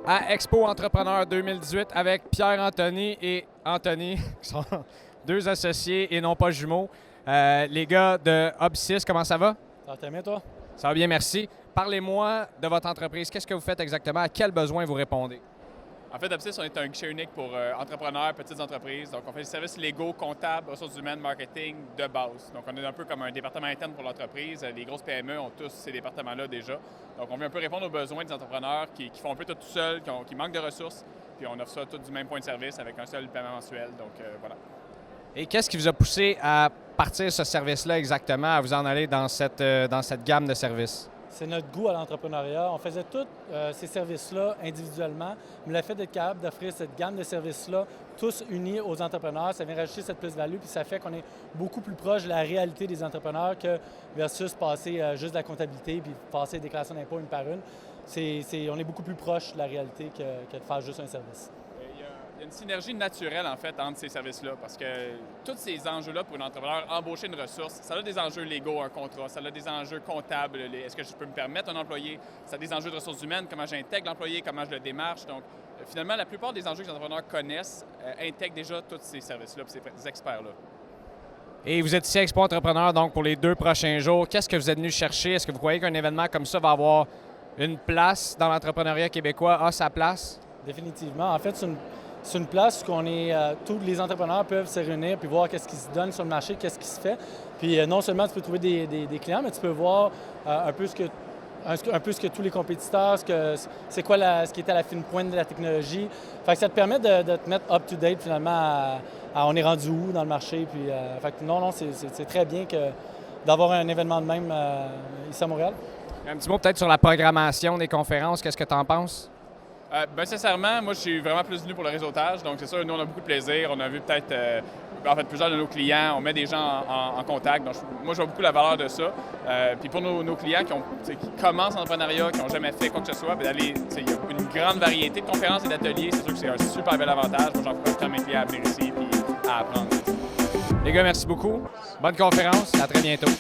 à Expo Entrepreneur 2018 avec Pierre-Anthony et Anthony, qui sont deux associés et non pas jumeaux. Les gars de Hub6, comment ça va? Ça va très bien, toi? Ça va bien, merci. Parlez-moi de votre entreprise. Qu'est-ce que vous faites exactement? À quels besoins vous répondez? En fait, Hub6, on est un guichet unique pour entrepreneurs, petites entreprises. Donc, on fait des services légaux, comptables, ressources humaines, marketing de base. Donc, on est un peu comme un département interne pour l'entreprise. Les grosses PME ont tous ces départements-là déjà. Donc, on vient un peu répondre aux besoins des entrepreneurs qui font un peu tout seuls, qui manquent de ressources. Puis, on offre ça tout du même point de service avec un seul paiement mensuel. Donc, voilà. Et qu'est-ce qui vous a poussé à partir ce service-là exactement, à vous en aller dans cette gamme de services? C'est notre goût à l'entrepreneuriat. On faisait tous ces services-là individuellement, mais le fait d'être capable d'offrir cette gamme de services-là, tous unis aux entrepreneurs, ça vient rajouter cette plus-value, puis ça fait qu'on est beaucoup plus proche de la réalité des entrepreneurs que versus passer juste de la comptabilité puis passer des déclarations d'impôts une par une. On est beaucoup plus proche de la réalité que de faire juste un service. Il y a une synergie naturelle, en fait, entre ces services-là, parce que tous ces enjeux-là pour un entrepreneur, embaucher une ressource, ça a des enjeux légaux, un contrat, ça a des enjeux comptables, est-ce que je peux me permettre un employé, ça a des enjeux de ressources humaines, comment j'intègre l'employé, comment je le démarche. Donc, finalement, la plupart des enjeux que les entrepreneurs connaissent intègrent déjà tous ces services-là, puis ces experts-là. Et vous êtes ici à Expo Entrepreneur, donc pour les 2 prochains jours. Qu'est-ce que vous êtes venu chercher? Est-ce que vous croyez qu'un événement comme ça va avoir une place dans l'entrepreneuriat québécois, a sa place? Définitivement. En fait, c'est une place où tous les entrepreneurs peuvent se réunir puis voir qu'est-ce qui se donne sur le marché, qu'est-ce qui se fait. Puis non seulement tu peux trouver des clients, mais tu peux voir un peu ce que tous les compétiteurs, ce qui est à la fine pointe de la technologie. Fait que ça te permet de te mettre up-to-date finalement à on est rendu où dans le marché. Puis, fait que non, c'est très bien d'avoir un événement de même ici à Montréal. Un petit mot peut-être sur la programmation des conférences. Qu'est-ce que tu en penses? Bien sincèrement, moi, je suis vraiment plus venu pour le réseautage. Donc, c'est sûr, nous, on a beaucoup de plaisir. On a vu peut-être, plusieurs de nos clients. On met des gens en contact. Donc, moi, je vois beaucoup la valeur de ça. Puis pour nos clients qui commencent en entrepreneuriat, qui n'ont jamais fait quoi que ce soit, il y a une grande variété de conférences et d'ateliers. C'est sûr que c'est un super bel avantage. Moi, j'encourage tous mes clients à venir ici et à apprendre. Les gars, merci beaucoup. Bonne conférence. À très bientôt.